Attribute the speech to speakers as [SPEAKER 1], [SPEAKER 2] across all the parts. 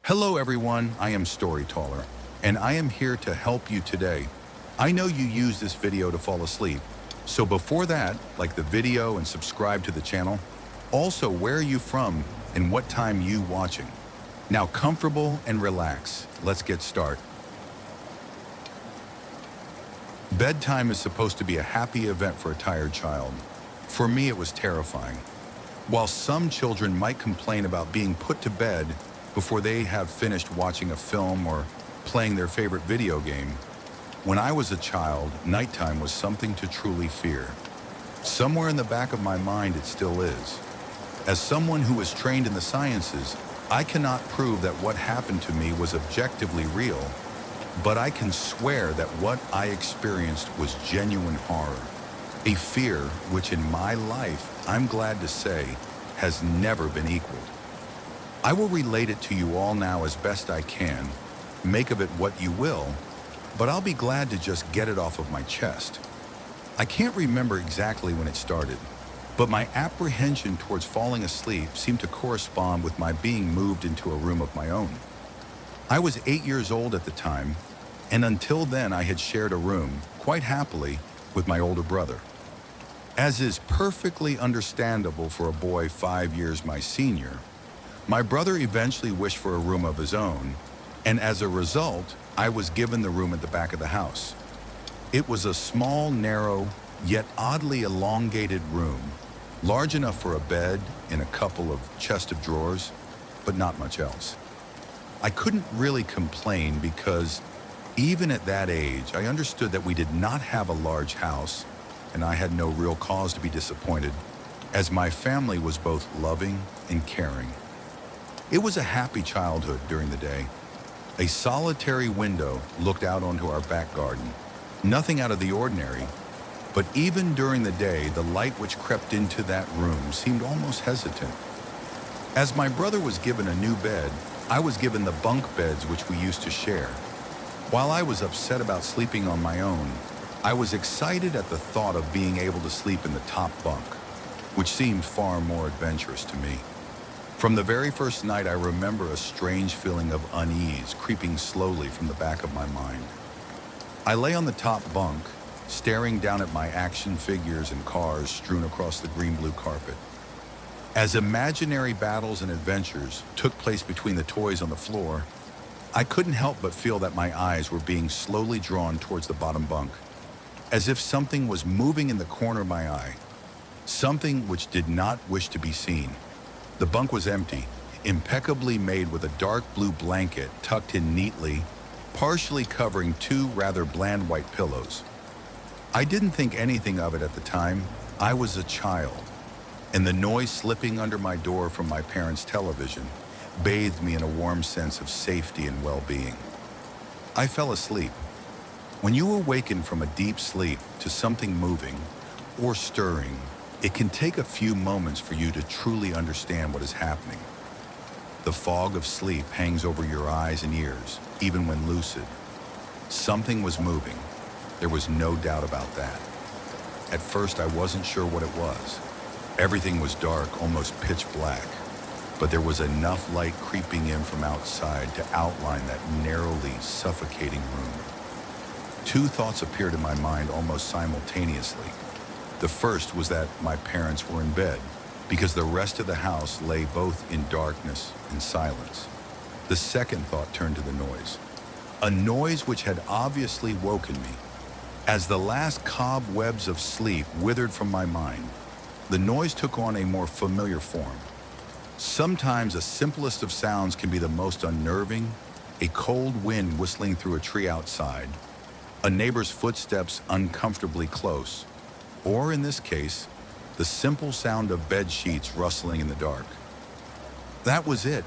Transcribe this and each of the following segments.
[SPEAKER 1] Hello everyone, I am Storyteller, and I am here to help you today. I know you use this video to fall asleep, so before that, like the video and subscribe to the channel. Also, where are you from and what time you watching? Now comfortable and relax, let's get started. Bedtime is supposed to be a happy event for a tired child. For me, it was terrifying. While some children might complain about being put to bed before they have finished watching a film or playing their favorite video game, when I was a child, nighttime was something to truly fear. Somewhere in the back of my mind, it still is. As someone who is trained in the sciences, I cannot prove that what happened to me was objectively real, but I can swear that what I experienced was genuine horror. A fear which in my life, I'm glad to say, has never been equaled. I will relate it to you all now as best I can, make of it what you will, but I'll be glad to just get it off of my chest. I can't remember exactly when it started, but my apprehension towards falling asleep seemed to correspond with my being moved into a room of my own. I was 8 years old at the time, and until then I had shared a room, quite happily, with my older brother. As is perfectly understandable for a boy 5 years my senior, my brother eventually wished for a room of his own, and as a result, I was given the room at the back of the house. It was a small, narrow, yet oddly elongated room, large enough for a bed and a couple of chest of drawers, but not much else. I couldn't really complain because even at that age, I understood that we did not have a large house, and I had no real cause to be disappointed, as my family was both loving and caring. It was a happy childhood during the day. A solitary window looked out onto our back garden. Nothing out of the ordinary, but even during the day, the light which crept into that room seemed almost hesitant. As my brother was given a new bed, I was given the bunk beds which we used to share. While I was upset about sleeping on my own, I was excited at the thought of being able to sleep in the top bunk, which seemed far more adventurous to me. From the very first night, I remember a strange feeling of unease creeping slowly from the back of my mind. I lay on the top bunk, staring down at my action figures and cars strewn across the green-blue carpet. As imaginary battles and adventures took place between the toys on the floor, I couldn't help but feel that my eyes were being slowly drawn towards the bottom bunk, as if something was moving in the corner of my eye, something which did not wish to be seen. The bunk was empty, impeccably made with a dark blue blanket tucked in neatly, partially covering two rather bland white pillows. I didn't think anything of it at the time. I was a child, and the noise slipping under my door from my parents' television bathed me in a warm sense of safety and well-being. I fell asleep. When you awaken from a deep sleep to something moving or stirring, it can take a few moments for you to truly understand what is happening. The fog of sleep hangs over your eyes and ears, even when lucid. Something was moving. There was no doubt about that. At first, I wasn't sure what it was. Everything was dark, almost pitch black, but there was enough light creeping in from outside to outline that narrowly suffocating room. Two thoughts appeared in my mind almost simultaneously. The first was that my parents were in bed, because the rest of the house lay both in darkness and silence. The second thought turned to the noise, a noise which had obviously woken me. As the last cobwebs of sleep withered from my mind, the noise took on a more familiar form. Sometimes the simplest of sounds can be the most unnerving, a cold wind whistling through a tree outside, a neighbor's footsteps uncomfortably close, or in this case, the simple sound of bed sheets rustling in the dark. That was it.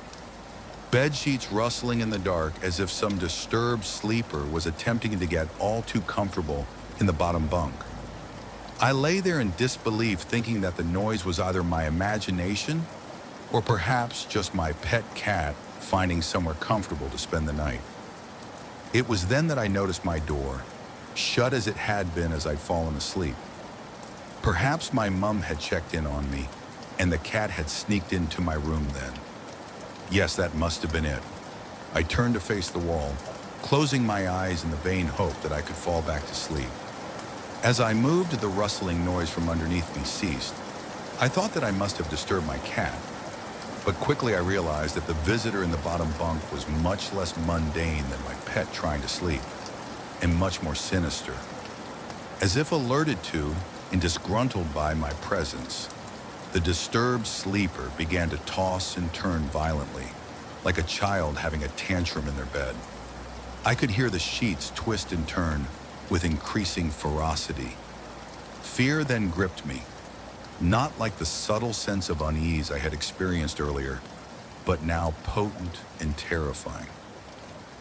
[SPEAKER 1] Bed sheets rustling in the dark as if some disturbed sleeper was attempting to get all too comfortable in the bottom bunk. I lay there in disbelief, thinking that the noise was either my imagination or perhaps just my pet cat finding somewhere comfortable to spend the night. It was then that I noticed my door, shut as it had been as I'd fallen asleep. Perhaps my mom had checked in on me, and the cat had sneaked into my room then. Yes, that must have been it. I turned to face the wall, closing my eyes in the vain hope that I could fall back to sleep. As I moved, the rustling noise from underneath me ceased. I thought that I must have disturbed my cat, but quickly I realized that the visitor in the bottom bunk was much less mundane than my pet trying to sleep, and much more sinister. As if alerted to and disgruntled by my presence, the disturbed sleeper began to toss and turn violently, like a child having a tantrum in their bed. I could hear the sheets twist and turn with increasing ferocity. Fear then gripped me, not like the subtle sense of unease I had experienced earlier, but now potent and terrifying.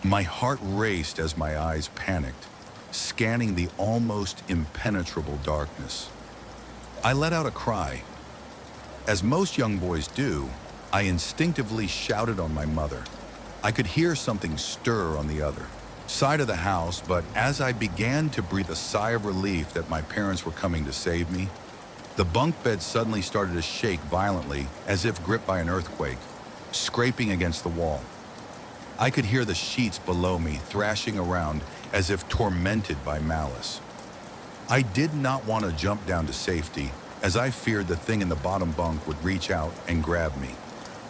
[SPEAKER 1] My heart raced as my eyes panicked, scanning the almost impenetrable darkness. I let out a cry. As most young boys do, I instinctively shouted on my mother. I could hear something stir on the other side of the house, but as I began to breathe a sigh of relief that my parents were coming to save me, the bunk bed suddenly started to shake violently as if gripped by an earthquake, scraping against the wall. I could hear the sheets below me thrashing around as if tormented by malice. I did not want to jump down to safety, as I feared the thing in the bottom bunk would reach out and grab me,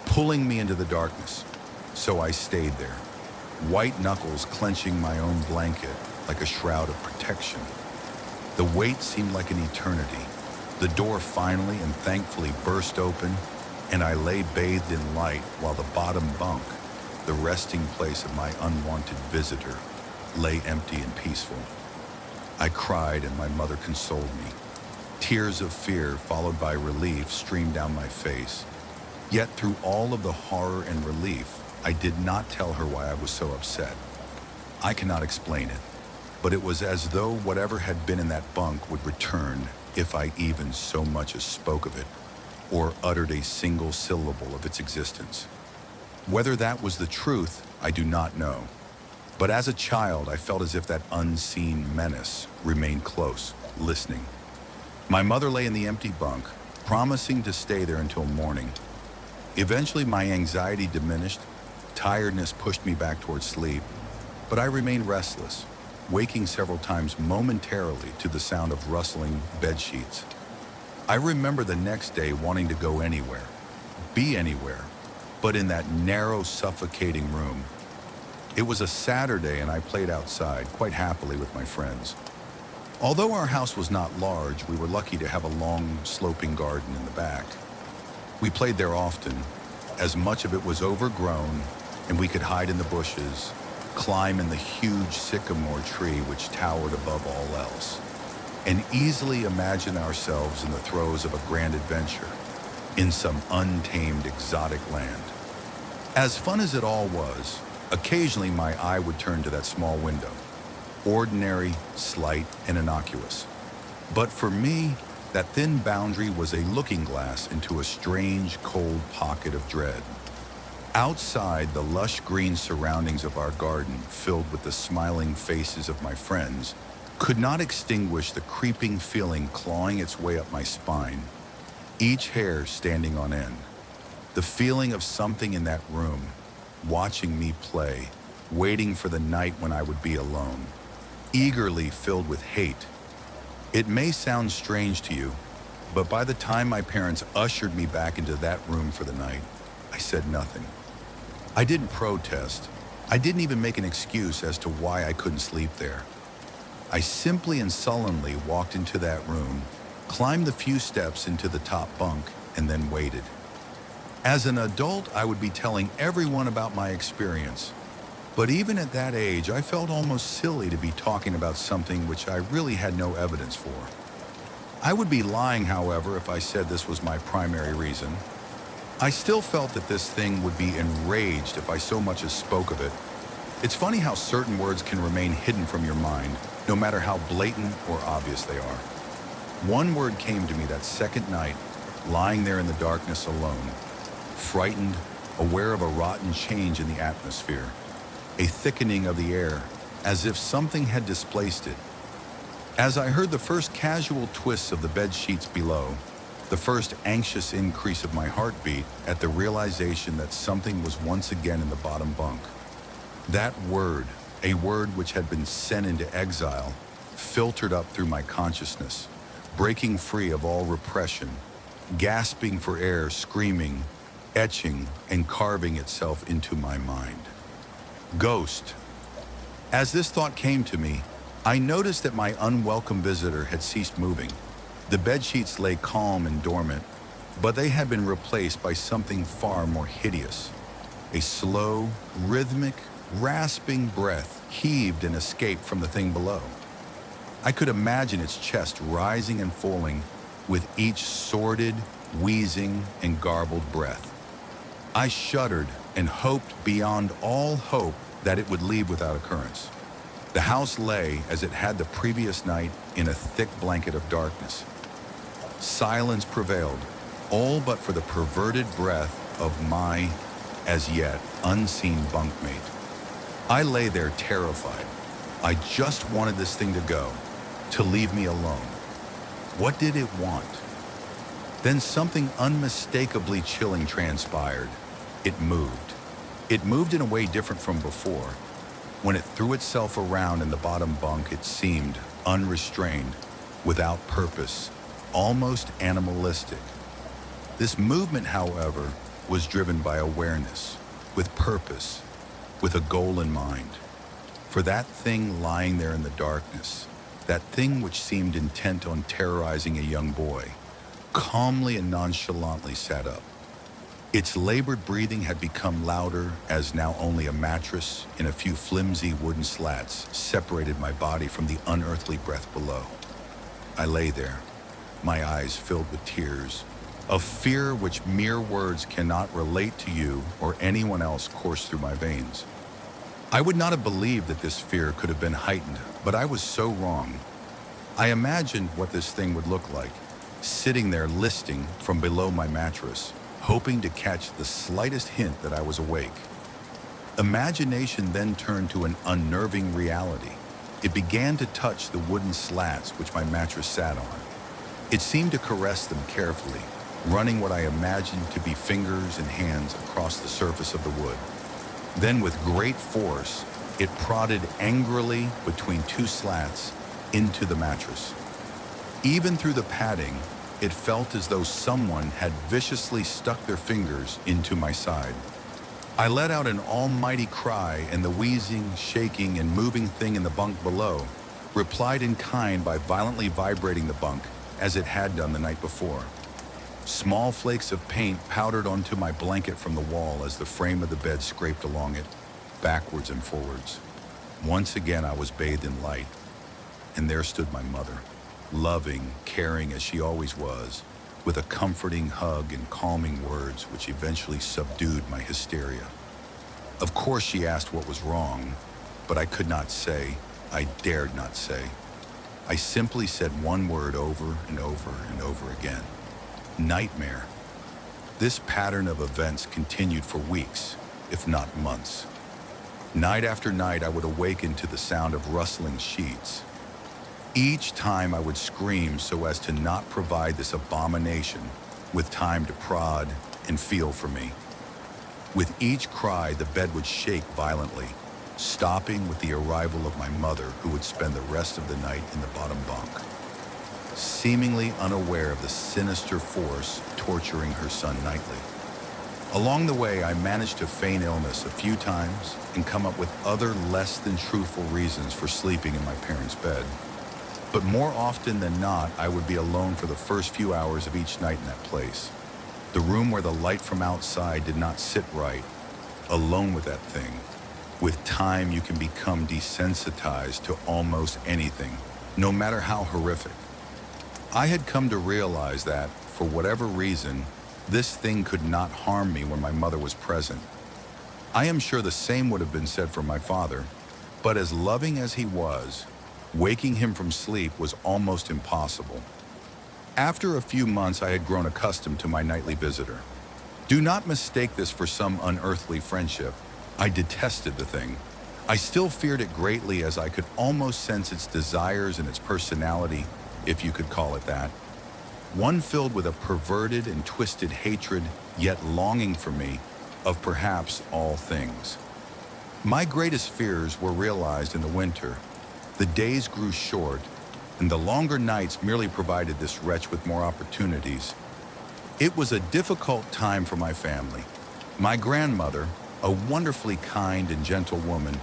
[SPEAKER 1] pulling me into the darkness. So I stayed there, white knuckles clenching my own blanket like a shroud of protection. The wait seemed like an eternity. The door finally and thankfully burst open, and I lay bathed in light while the bottom bunk, the resting place of my unwanted visitor, lay empty and peaceful. I cried and my mother consoled me. Tears of fear followed by relief streamed down my face. Yet through all of the horror and relief, I did not tell her why I was so upset. I cannot explain it, but it was as though whatever had been in that bunk would return if I even so much as spoke of it, or uttered a single syllable of its existence. Whether that was the truth, I do not know. But as a child, I felt as if that unseen menace remained close, listening. My mother lay in the empty bunk, promising to stay there until morning. Eventually, my anxiety diminished, tiredness pushed me back towards sleep, but I remained restless, waking several times momentarily to the sound of rustling bed sheets. I remember the next day wanting to go anywhere, be anywhere, but in that narrow, suffocating room. It was a Saturday and I played outside quite happily with my friends. Although our house was not large, we were lucky to have a long, sloping garden in the back. We played there often, as much of it was overgrown and we could hide in the bushes, climb in the huge sycamore tree which towered above all else, and easily imagine ourselves in the throes of a grand adventure in some untamed exotic land. As fun as it all was, occasionally my eye would turn to that small window, ordinary, slight, and innocuous. But for me, that thin boundary was a looking glass into a strange, cold pocket of dread. Outside, the lush green surroundings of our garden, filled with the smiling faces of my friends, could not extinguish the creeping feeling clawing its way up my spine, each hair standing on end. The feeling of something in that room, watching me play, waiting for the night when I would be alone, eagerly filled with hate. It may sound strange to you, but by the time my parents ushered me back into that room for the night, I said nothing. I didn't protest. I didn't even make an excuse as to why I couldn't sleep there. I simply and sullenly walked into that room, climbed the few steps into the top bunk, and then waited. As an adult, I would be telling everyone about my experience. But even at that age, I felt almost silly to be talking about something which I really had no evidence for. I would be lying, however, if I said this was my primary reason. I still felt that this thing would be enraged if I so much as spoke of it. It's funny how certain words can remain hidden from your mind, no matter how blatant or obvious they are. One word came to me that second night, lying there in the darkness alone, frightened, aware of a rotten change in the atmosphere, a thickening of the air, as if something had displaced it. As I heard the first casual twists of the bed sheets below, the first anxious increase of my heartbeat at the realization that something was once again in the bottom bunk, That word, a word which had been sent into exile, filtered up through my consciousness, breaking free of all repression, gasping for air, screaming, etching, and carving itself into my mind. Ghost. As this thought came to me, I noticed that my unwelcome visitor had ceased moving. The bedsheets lay calm and dormant, but they had been replaced by something far more hideous. A slow, rhythmic, rasping breath heaved and escaped from the thing below. I could imagine its chest rising and falling with each sordid, wheezing, and garbled breath. I shuddered and hoped beyond all hope that it would leave without occurrence. The house lay, as it had the previous night, in a thick blanket of darkness. Silence prevailed, all but for the perverted breath of my, as yet, unseen bunkmate. I lay there terrified. I just wanted this thing to go, to leave me alone. What did it want? Then something unmistakably chilling transpired. It moved. It moved in a way different from before. When it threw itself around in the bottom bunk, it seemed unrestrained, without purpose, almost animalistic. This movement, however, was driven by awareness, with purpose, with a goal in mind. For that thing lying there in the darkness, that thing which seemed intent on terrorizing a young boy, calmly and nonchalantly sat up. Its labored breathing had become louder as now only a mattress and a few flimsy wooden slats separated my body from the unearthly breath below. I lay there, my eyes filled with tears, of fear which mere words cannot relate to you or anyone else coursed through my veins. I would not have believed that this fear could have been heightened, but I was so wrong. I imagined what this thing would look like, sitting there listening from below my mattress, hoping to catch the slightest hint that I was awake. Imagination then turned to an unnerving reality. It began to touch the wooden slats which my mattress sat on. It seemed to caress them carefully, running what I imagined to be fingers and hands across the surface of the wood. Then with great force, it prodded angrily between two slats into the mattress. Even through the padding, it felt as though someone had viciously stuck their fingers into my side. I let out an almighty cry, and the wheezing, shaking, and moving thing in the bunk below replied in kind by violently vibrating the bunk as it had done the night before. Small flakes of paint powdered onto my blanket from the wall as the frame of the bed scraped along it, backwards and forwards. Once again I was bathed in light, and there stood my mother, loving, caring as she always was, with a comforting hug and calming words which eventually subdued my hysteria. Of course she asked what was wrong, but I could not say, I dared not say. I simply said one word over and over and over again. Nightmare. This pattern of events continued for weeks, if not months. Night after night I would awaken to the sound of rustling sheets. Each time I would scream so as to not provide this abomination with time to prod and feel for me. With each cry, the bed would shake violently, stopping with the arrival of my mother, who would spend the rest of the night in the bottom bunk, seemingly unaware of the sinister force torturing her son nightly. Along the way, I managed to feign illness a few times and come up with other less than truthful reasons for sleeping in my parents' bed. But more often than not, I would be alone for the first few hours of each night in that place. The room where the light from outside did not sit right, alone with that thing. With time, you can become desensitized to almost anything, no matter how horrific. I had come to realize that, for whatever reason, this thing could not harm me when my mother was present. I am sure the same would have been said for my father, but as loving as he was, waking him from sleep was almost impossible. After a few months, I had grown accustomed to my nightly visitor. Do not mistake this for some unearthly friendship. I detested the thing. I still feared it greatly, as I could almost sense its desires and its personality, if you could call it that. One filled with a perverted and twisted hatred, yet longing for me, of perhaps all things. My greatest fears were realized in the winter. The days grew short, and the longer nights merely provided this wretch with more opportunities. It was a difficult time for my family. My grandmother, a wonderfully kind and gentle woman,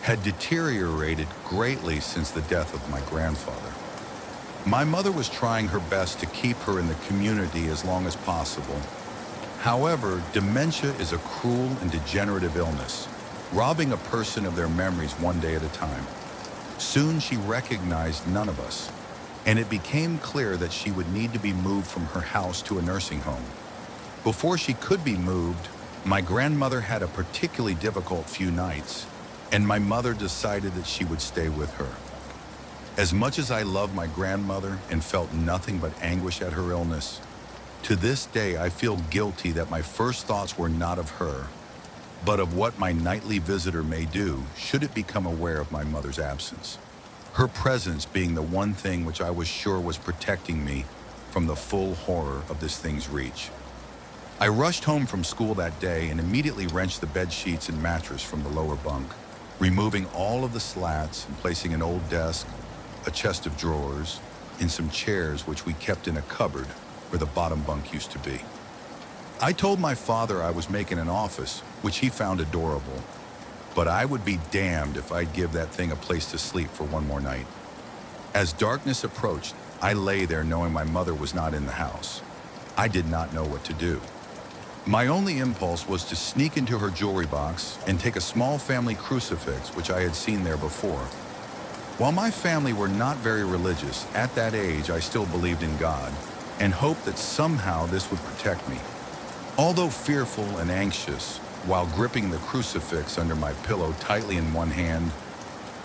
[SPEAKER 1] had deteriorated greatly since the death of my grandfather. My mother was trying her best to keep her in the community as long as possible. However, dementia is a cruel and degenerative illness, robbing a person of their memories one day at a time. Soon she recognized none of us, and it became clear that she would need to be moved from her house to a nursing home. Before she could be moved, my grandmother had a particularly difficult few nights, and my mother decided that she would stay with her. As much as I loved my grandmother and felt nothing but anguish at her illness, to this day I feel guilty that my first thoughts were not of her, but of what my nightly visitor may do should it become aware of my mother's absence. Her presence being the one thing which I was sure was protecting me from the full horror of this thing's reach. I rushed home from school that day and immediately wrenched the bed sheets and mattress from the lower bunk, removing all of the slats and placing an old desk, a chest of drawers, and some chairs which we kept in a cupboard where the bottom bunk used to be. I told my father I was making an office, which he found adorable, but I would be damned if I'd give that thing a place to sleep for one more night. As darkness approached, I lay there knowing my mother was not in the house. I did not know what to do. My only impulse was to sneak into her jewelry box and take a small family crucifix which I had seen there before. While my family were not very religious, at that age I still believed in God and hoped that somehow this would protect me. Although fearful and anxious, while gripping the crucifix under my pillow tightly in one hand,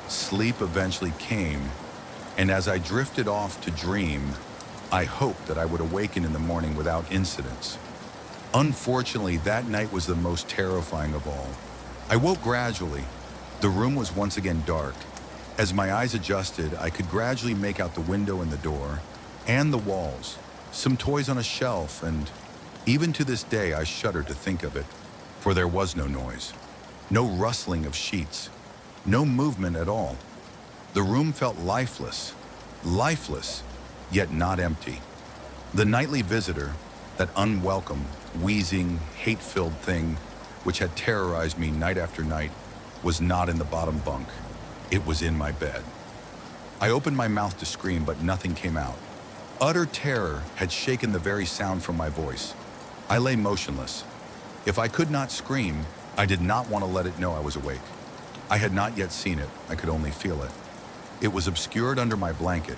[SPEAKER 1] sleep eventually came, and as I drifted off to dream, I hoped that I would awaken in the morning without incidents. Unfortunately, that night was the most terrifying of all. I woke gradually. The room was once again dark. As my eyes adjusted, I could gradually make out the window and the door, and the walls, some toys on a shelf, and even to this day I shudder to think of it, for there was no noise, no rustling of sheets, no movement at all. The room felt lifeless, yet not empty. The nightly visitor, that unwelcome, wheezing, hate-filled thing which had terrorized me night after night, was not in the bottom bunk. It was in my bed. I opened my mouth to scream, but nothing came out. Utter terror had shaken the very sound from my voice. I lay motionless. If I could not scream, I did not want to let it know I was awake. I had not yet seen it, I could only feel it. It was obscured under my blanket.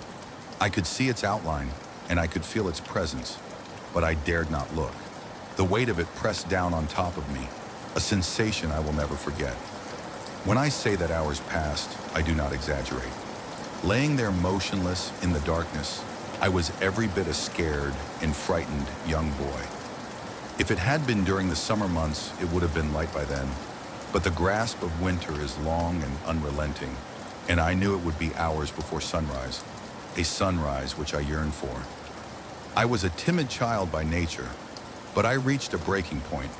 [SPEAKER 1] I could see its outline, and I could feel its presence, but I dared not look. The weight of it pressed down on top of me, a sensation I will never forget. When I say that hours passed, I do not exaggerate. Laying there motionless in the darkness, I was every bit a scared and frightened young boy. If it had been during the summer months, it would have been light by then, but the grasp of winter is long and unrelenting, and I knew it would be hours before sunrise, a sunrise which I yearned for. I was a timid child by nature, but I reached a breaking point,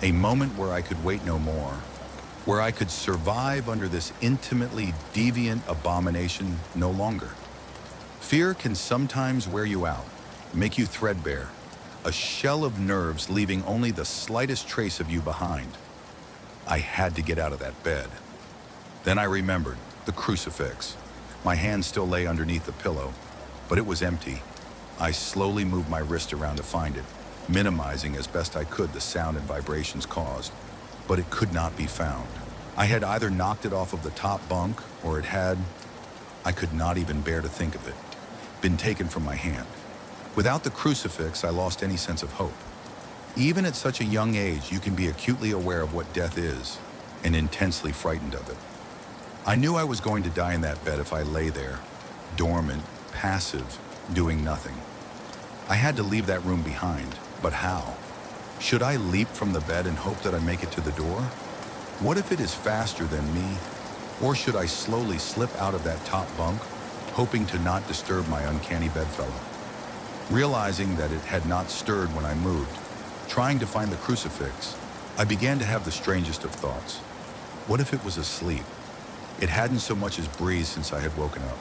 [SPEAKER 1] a moment where I could wait no more, where I could survive under this intimately deviant abomination no longer. Fear can sometimes wear you out, make you threadbare, a shell of nerves leaving only the slightest trace of you behind. I had to get out of that bed. Then I remembered the crucifix. My hand still lay underneath the pillow, but it was empty. I slowly moved my wrist around to find it, minimizing as best I could the sound and vibrations caused, but it could not be found. I had either knocked it off of the top bunk, or it had, I could not even bear to think of it, been taken from my hand. Without the crucifix, I lost any sense of hope. Even at such a young age, you can be acutely aware of what death is and intensely frightened of it. I knew I was going to die in that bed if I lay there, dormant, passive, doing nothing. I had to leave that room behind, but how? Should I leap from the bed and hope that I make it to the door? What if it is faster than me? Or should I slowly slip out of that top bunk, hoping to not disturb my uncanny bedfellow? Realizing that it had not stirred when I moved, trying to find the crucifix, I began to have the strangest of thoughts. What if it was asleep? It hadn't so much as breathed since I had woken up.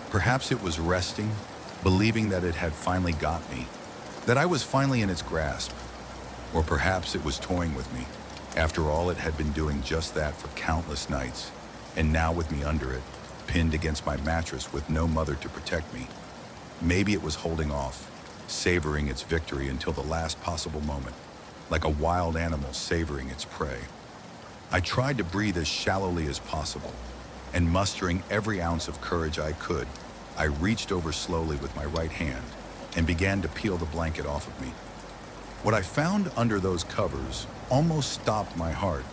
[SPEAKER 1] Perhaps it was resting, believing that it had finally got me, that I was finally in its grasp. Or perhaps it was toying with me. After all, it had been doing just that for countless nights, and now with me under it, pinned against my mattress with no mother to protect me. Maybe it was holding off, savoring its victory until the last possible moment, like a wild animal savoring its prey. I tried to breathe as shallowly as possible, and mustering every ounce of courage I could, I reached over slowly with my right hand and began to peel the blanket off of me. What I found under those covers almost stopped my heart.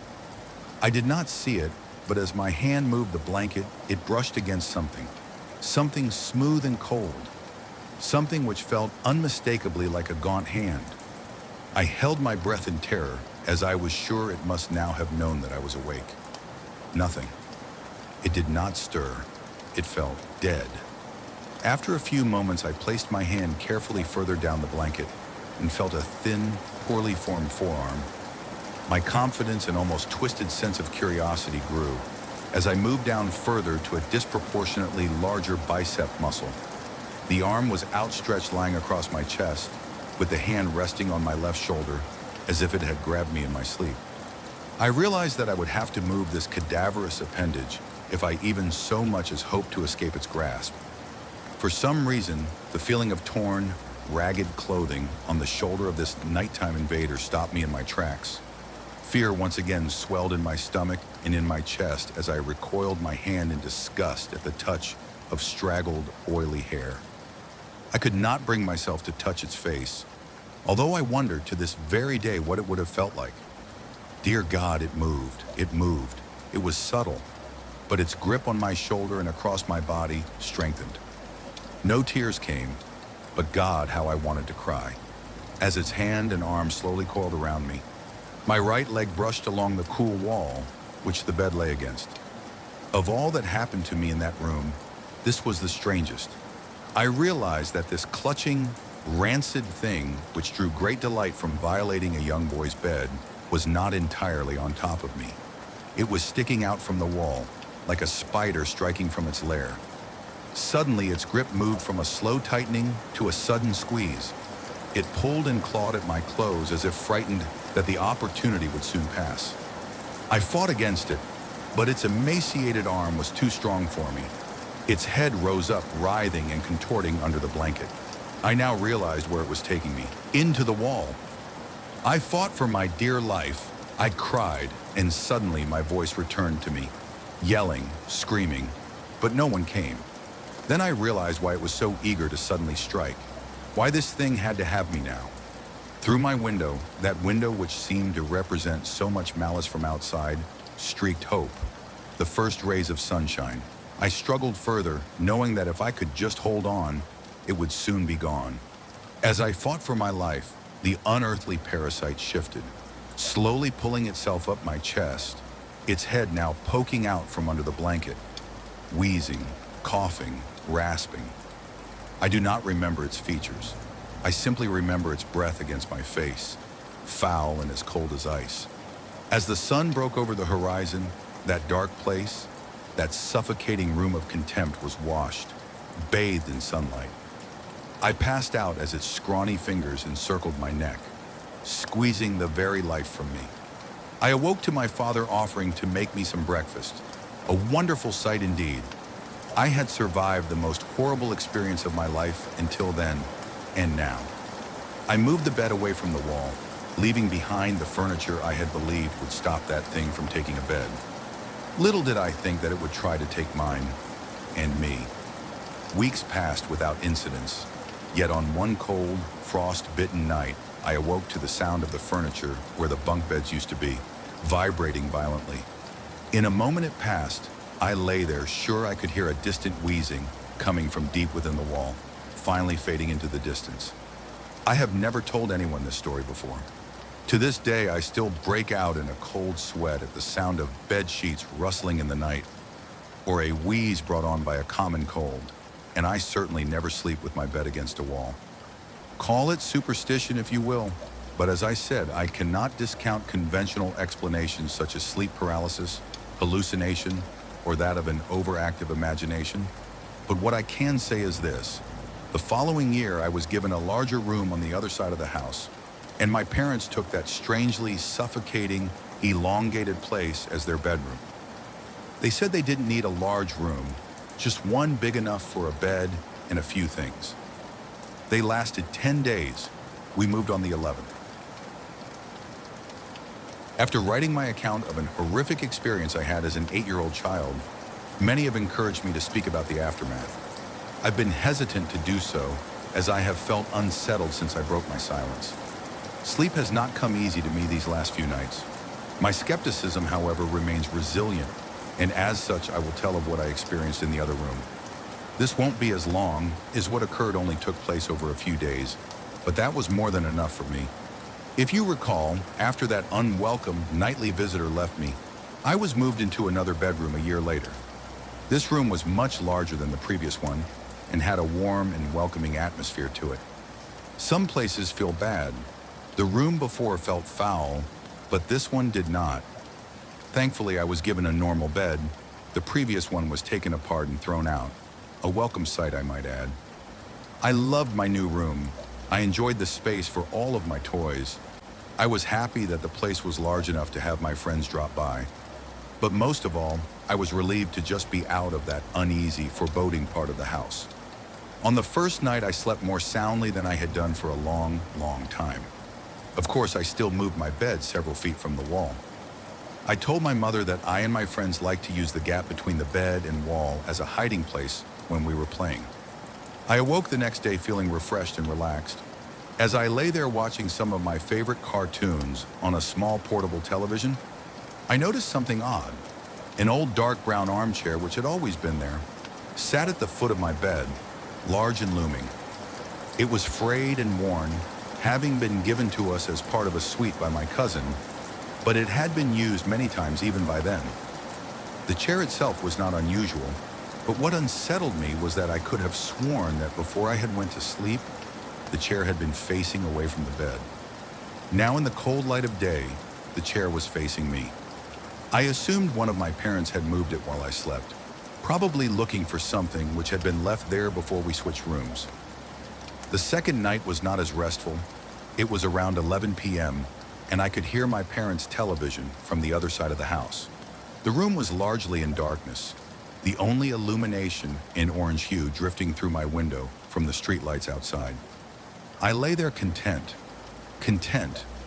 [SPEAKER 1] I did not see it, but as my hand moved the blanket, it brushed against something smooth and cold, something which felt unmistakably like a gaunt hand. I held my breath in terror, as I was sure it must now have known that I was awake. Nothing. It did not stir. It felt dead. After a few moments, I placed my hand carefully further down the blanket and felt a thin, poorly formed forearm. My confidence and almost twisted sense of curiosity grew as I moved down further to a disproportionately larger bicep muscle. The arm was outstretched, lying across my chest, with the hand resting on my left shoulder as if it had grabbed me in my sleep. I realized that I would have to move this cadaverous appendage if I even so much as hoped to escape its grasp. For some reason, the feeling of torn, ragged clothing on the shoulder of this nighttime invader stopped me in my tracks. Fear once again swelled in my stomach and in my chest as I recoiled my hand in disgust at the touch of straggled, oily hair. I could not bring myself to touch its face, although I wondered to this very day what it would have felt like. Dear God, it moved. It moved. It was subtle, but its grip on my shoulder and across my body strengthened. No tears came, but God, how I wanted to cry, as its hand and arm slowly coiled around me. My right leg brushed along the cool wall, which the bed lay against. Of all that happened to me in that room, this was the strangest. I realized that this clutching, rancid thing, which drew great delight from violating a young boy's bed, was not entirely on top of me. It was sticking out from the wall, like a spider striking from its lair. Suddenly, its grip moved from a slow tightening to a sudden squeeze. It pulled and clawed at my clothes as if frightened that the opportunity would soon pass. I fought against it, but its emaciated arm was too strong for me. Its head rose up, writhing and contorting under the blanket. I now realized where it was taking me, into the wall. I fought for my dear life. I cried, and suddenly my voice returned to me, yelling, screaming, but no one came. Then I realized why it was so eager to suddenly strike, why this thing had to have me now. Through my window, that window which seemed to represent so much malice from outside, streaked hope, the first rays of sunshine. I struggled further, knowing that if I could just hold on, it would soon be gone. As I fought for my life, the unearthly parasite shifted, slowly pulling itself up my chest, its head now poking out from under the blanket, wheezing, coughing, rasping. I do not remember its features. I simply remember its breath against my face, foul and as cold as ice. As the sun broke over the horizon, that dark place, that suffocating room of contempt was washed, bathed in sunlight. I passed out as its scrawny fingers encircled my neck, squeezing the very life from me. I awoke to my father offering to make me some breakfast, a wonderful sight indeed. I had survived the most horrible experience of my life until then, and now. I moved the bed away from the wall, leaving behind the furniture I had believed would stop that thing from taking a bed. Little did I think that it would try to take mine, and me. Weeks passed without incidents, yet on one cold, frost-bitten night, I awoke to the sound of the furniture where the bunk beds used to be, vibrating violently. In a moment it passed, I lay there sure I could hear a distant wheezing coming from deep within the wall, finally fading into the distance. I have never told anyone this story before. To this day, I still break out in a cold sweat at the sound of bed sheets rustling in the night, or a wheeze brought on by a common cold, and I certainly never sleep with my bed against a wall. Call it superstition if you will, But as I said, I cannot discount conventional explanations such as sleep paralysis, hallucination, or that of an overactive imagination. But what I can say is this. The following year, I was given a larger room on the other side of the house, and my parents took that strangely suffocating, elongated place as their bedroom. They said they didn't need a large room, just one big enough for a bed and a few things. They lasted 10 days. We moved on the 11th. After writing my account of an horrific experience I had as an 8-year-old child, many have encouraged me to speak about the aftermath. I've been hesitant to do so, as I have felt unsettled since I broke my silence. Sleep has not come easy to me these last few nights. My skepticism, however, remains resilient, and as such, I will tell of what I experienced in the other room. This won't be as long, as what occurred only took place over a few days, but that was more than enough for me. If you recall, after that unwelcome nightly visitor left me, I was moved into another bedroom a year later. This room was much larger than the previous one and had a warm and welcoming atmosphere to it. Some places feel bad. The room before felt foul, but this one did not. Thankfully, I was given a normal bed. The previous one was taken apart and thrown out. A welcome sight, I might add. I loved my new room. I enjoyed the space for all of my toys. I was happy that the place was large enough to have my friends drop by. But most of all, I was relieved to just be out of that uneasy, foreboding part of the house. On the first night, I slept more soundly than I had done for a long, long time. Of course, I still moved my bed several feet from the wall. I told my mother that I and my friends liked to use the gap between the bed and wall as a hiding place when we were playing. I awoke the next day feeling refreshed and relaxed. As I lay there watching some of my favorite cartoons on a small portable television, I noticed something odd. An old dark brown armchair, which had always been there, sat at the foot of my bed, large and looming. It was frayed and worn, having been given to us as part of a suite by my cousin, but it had been used many times even by then. The chair itself was not unusual, but what unsettled me was that I could have sworn that before I had went to sleep, the chair had been facing away from the bed. Now in the cold light of day, the chair was facing me. I assumed one of my parents had moved it while I slept, probably looking for something which had been left there before we switched rooms. The second night was not as restful. It was around 11 p.m., and I could hear my parents' television from the other side of the house. The room was largely in darkness, the only illumination in orange hue drifting through my window from the streetlights outside. I lay there content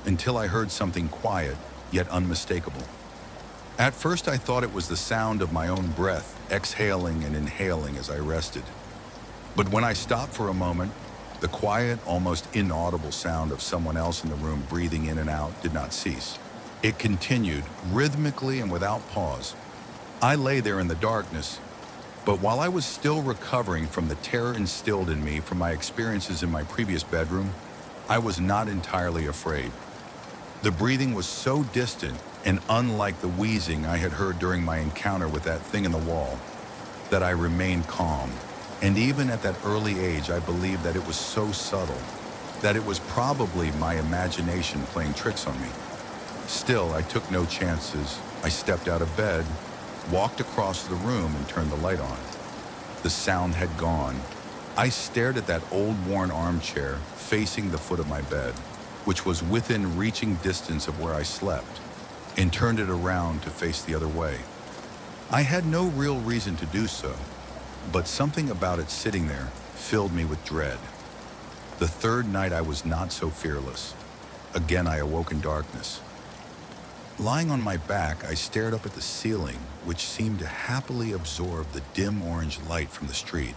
[SPEAKER 1] until I heard something quiet yet unmistakable. At first I thought it was the sound of my own breath exhaling and inhaling as I rested. But when I stopped for a moment, the quiet, almost inaudible sound of someone else in the room breathing in and out did not cease. It continued, rhythmically and without pause. I lay there in the darkness, but while I was still recovering from the terror instilled in me from my experiences in my previous bedroom, I was not entirely afraid. The breathing was so distant and unlike the wheezing I had heard during my encounter with that thing in the wall, that I remained calm. And even at that early age, I believed that it was so subtle, that it was probably my imagination playing tricks on me. Still, I took no chances. I stepped out of bed, walked across the room, and turned the light on. The sound had gone. I stared at that old worn armchair facing the foot of my bed, which was within reaching distance of where I slept, and turned it around to face the other way. I had no real reason to do so, but something about it sitting there filled me with dread. The third night I was not so fearless. Again I awoke in darkness. Lying on my back, I stared up at the ceiling, which seemed to happily absorb the dim orange light from the street.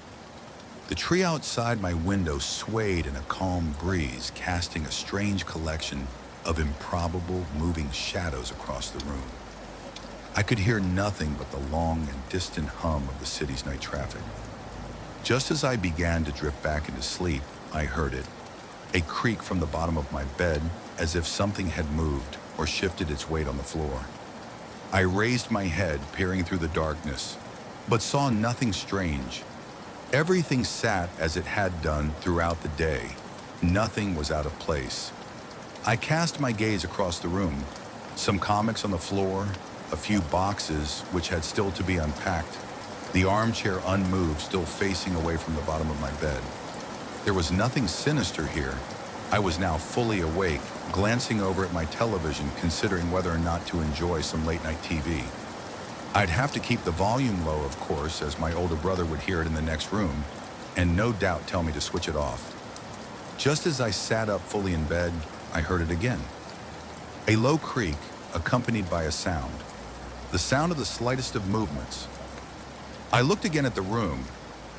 [SPEAKER 1] The tree outside my window swayed in a calm breeze, casting a strange collection of improbable moving shadows across the room. I could hear nothing but the long and distant hum of the city's night traffic. Just as I began to drift back into sleep, I heard it, a creak from the bottom of my bed, as if something had moved or shifted its weight on the floor. I raised my head, peering through the darkness, but saw nothing strange. Everything sat as it had done throughout the day. Nothing was out of place. I cast my gaze across the room. Some comics on the floor, a few boxes which had still to be unpacked, the armchair unmoved, still facing away from the bottom of my bed. There was nothing sinister here. I was now fully awake, glancing over at my television, considering whether or not to enjoy some late-night TV. I'd have to keep the volume low, of course, as my older brother would hear it in the next room, and no doubt tell me to switch it off. Just as I sat up fully in bed, I heard it again. A low creak, accompanied by a sound. The sound of the slightest of movements. I looked again at the room.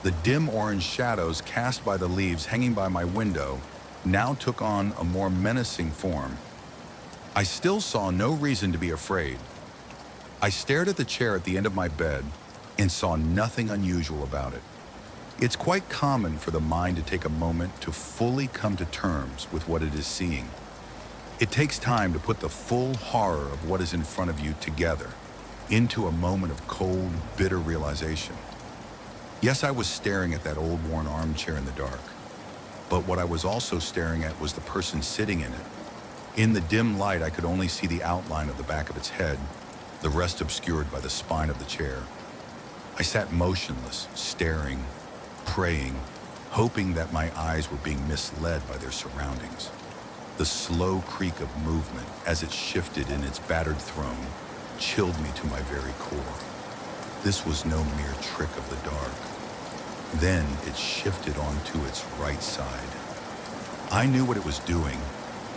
[SPEAKER 1] The dim orange shadows cast by the leaves hanging by my window now took on a more menacing form. I still saw no reason to be afraid. I stared at the chair at the end of my bed and saw nothing unusual about it. It's quite common for the mind to take a moment to fully come to terms with what it is seeing. It takes time to put the full horror of what is in front of you together into a moment of cold, bitter realization. Yes, I was staring at that old worn armchair in the dark, but what I was also staring at was the person sitting in it. In the dim light, I could only see the outline of the back of its head, the rest obscured by the spine of the chair. I sat motionless, staring, praying, hoping that my eyes were being misled by their surroundings. The slow creak of movement as it shifted in its battered throne chilled me to my very core. This was no mere trick of the dark. Then it shifted onto its right side. I knew what it was doing.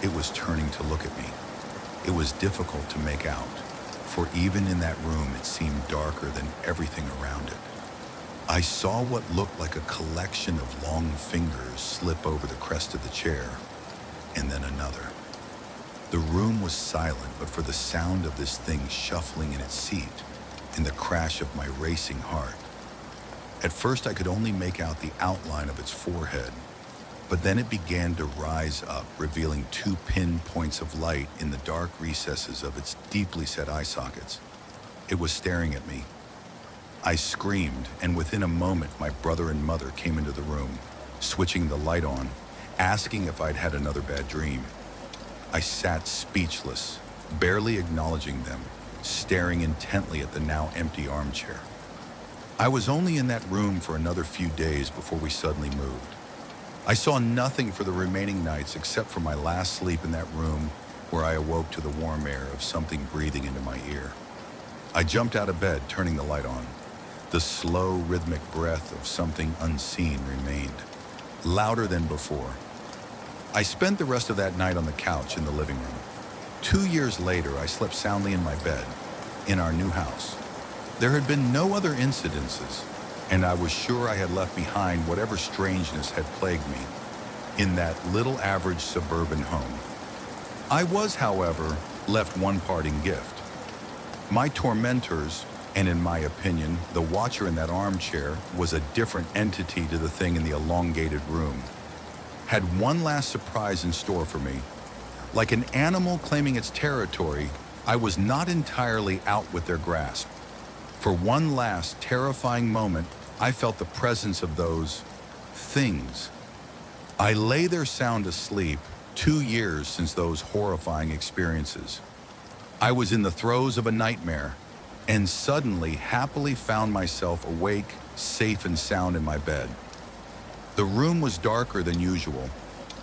[SPEAKER 1] It was turning to look at me. It was difficult to make out, for even in that room it seemed darker than everything around it. I saw what looked like a collection of long fingers slip over the crest of the chair, and then another. The room was silent but for the sound of this thing shuffling in its seat and the crash of my racing heart. At first I could only make out the outline of its forehead, but then it began to rise up, revealing 2 pinpoints of light in the dark recesses of its deeply set eye sockets. It was staring at me. I screamed, and within a moment my brother and mother came into the room, switching the light on, asking if I'd had another bad dream. I sat speechless, barely acknowledging them, staring intently at the now empty armchair. I was only in that room for another few days before we suddenly moved. I saw nothing for the remaining nights except for my last sleep in that room where I awoke to the warm air of something breathing into my ear. I jumped out of bed, turning the light on. The slow, rhythmic breath of something unseen remained, louder than before. I spent the rest of that night on the couch in the living room. 2 years later, I slept soundly in my bed, in our new house. There had been no other incidences, and I was sure I had left behind whatever strangeness had plagued me in that little average suburban home. I was, however, left one parting gift. My tormentors, and in my opinion, the watcher in that armchair was a different entity to the thing in the elongated room, had one last surprise in store for me. Like an animal claiming its territory, I was not entirely out with their grasp. For one last terrifying moment, I felt the presence of those things. I lay there sound asleep, 2 years since those horrifying experiences. I was in the throes of a nightmare, and suddenly happily found myself awake, safe and sound in my bed. The room was darker than usual.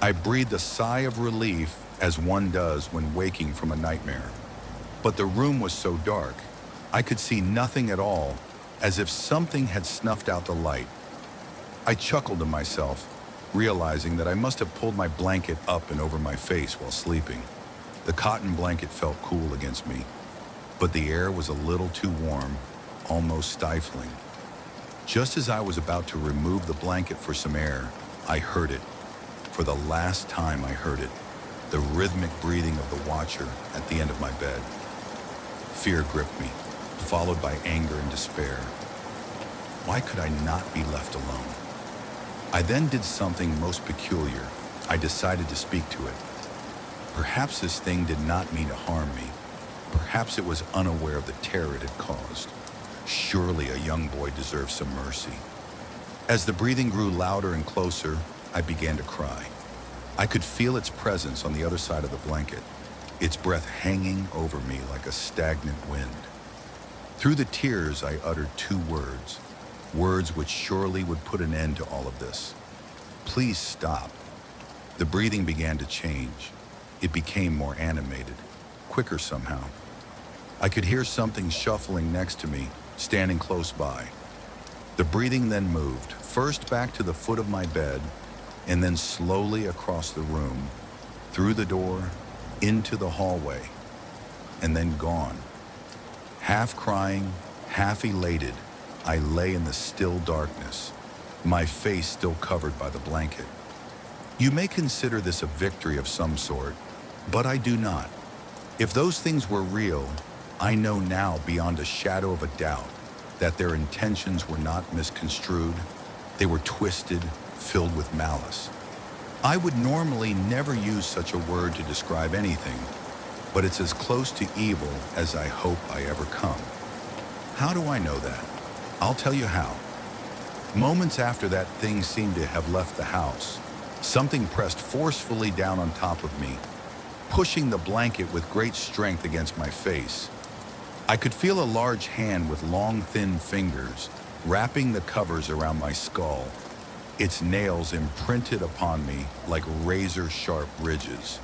[SPEAKER 1] I breathed a sigh of relief as one does when waking from a nightmare. But the room was so dark, I could see nothing at all, as if something had snuffed out the light. I chuckled to myself, realizing that I must have pulled my blanket up and over my face while sleeping. The cotton blanket felt cool against me, but the air was a little too warm, almost stifling. Just as I was about to remove the blanket for some air, I heard it. For the last time I heard it, the rhythmic breathing of the watcher at the end of my bed. Fear gripped me, followed by anger and despair. Why could I not be left alone? I then did something most peculiar. I decided to speak to it. Perhaps this thing did not mean to harm me. Perhaps it was unaware of the terror it had caused. Surely a young boy deserves some mercy. As the breathing grew louder and closer, I began to cry. I could feel its presence on the other side of the blanket, its breath hanging over me like a stagnant wind. Through the tears, I uttered two words, words which surely would put an end to all of this. Please stop. The breathing began to change. It became more animated, quicker somehow. I could hear something shuffling next to me, standing close by. The breathing then moved, first back to the foot of my bed, and then slowly across the room, through the door, into the hallway, and then gone. Half crying, half elated, I lay in the still darkness, my face still covered by the blanket. You may consider this a victory of some sort, but I do not. If those things were real, I know now beyond a shadow of a doubt that their intentions were not misconstrued. They were twisted, filled with malice. I would normally never use such a word to describe anything, but it's as close to evil as I hope I ever come. How do I know that? I'll tell you how. Moments after that thing seemed to have left the house, something pressed forcefully down on top of me, pushing the blanket with great strength against my face. I could feel a large hand with long, thin fingers wrapping the covers around my skull, its nails imprinted upon me like razor-sharp ridges.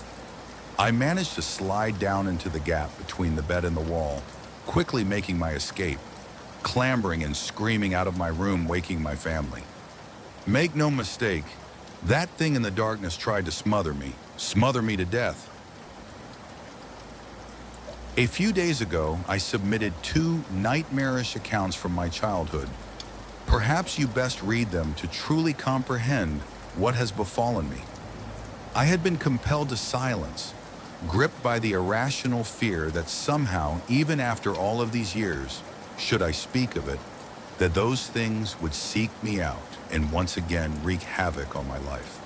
[SPEAKER 1] I managed to slide down into the gap between the bed and the wall, quickly making my escape, clambering and screaming out of my room, waking my family. Make no mistake, that thing in the darkness tried to smother me to death. A few days ago, I submitted 2 nightmarish accounts from my childhood. Perhaps you best read them to truly comprehend what has befallen me. I had been compelled to silence, gripped by the irrational fear that somehow, even after all of these years, should I speak of it, that those things would seek me out and once again wreak havoc on my life.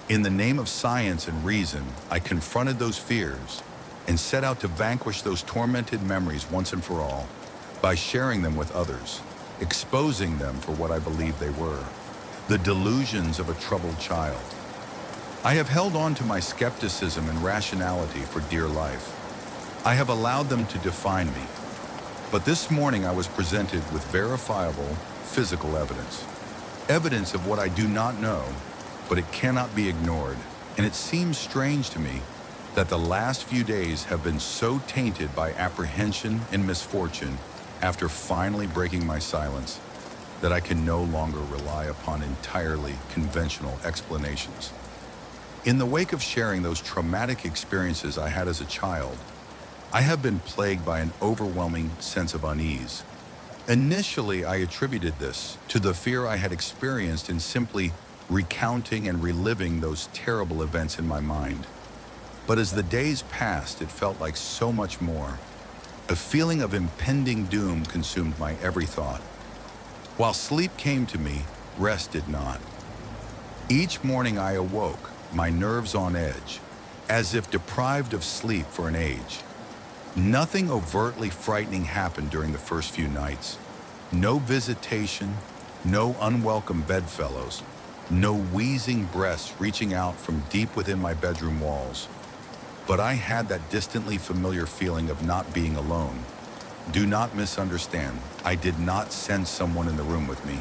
[SPEAKER 1] In the name of science and reason, I confronted those fears and set out to vanquish those tormented memories once and for all by sharing them with others, exposing them for what I believed they were, the delusions of a troubled child. I have held on to my skepticism and rationality for dear life. I have allowed them to define me. But this morning I was presented with verifiable physical evidence. Evidence of what I do not know, but it cannot be ignored. And it seems strange to me that the last few days have been so tainted by apprehension and misfortune after finally breaking my silence that I can no longer rely upon entirely conventional explanations. In the wake of sharing those traumatic experiences I had as a child, I have been plagued by an overwhelming sense of unease. Initially, I attributed this to the fear I had experienced in simply recounting and reliving those terrible events in my mind. But as the days passed, it felt like so much more. A feeling of impending doom consumed my every thought. While sleep came to me, rest did not. Each morning I awoke, my nerves on edge, as if deprived of sleep for an age. Nothing overtly frightening happened during the first few nights. No visitation, no unwelcome bedfellows, no wheezing breaths reaching out from deep within my bedroom walls. But I had that distantly familiar feeling of not being alone. Do not misunderstand. I did not sense someone in the room with me.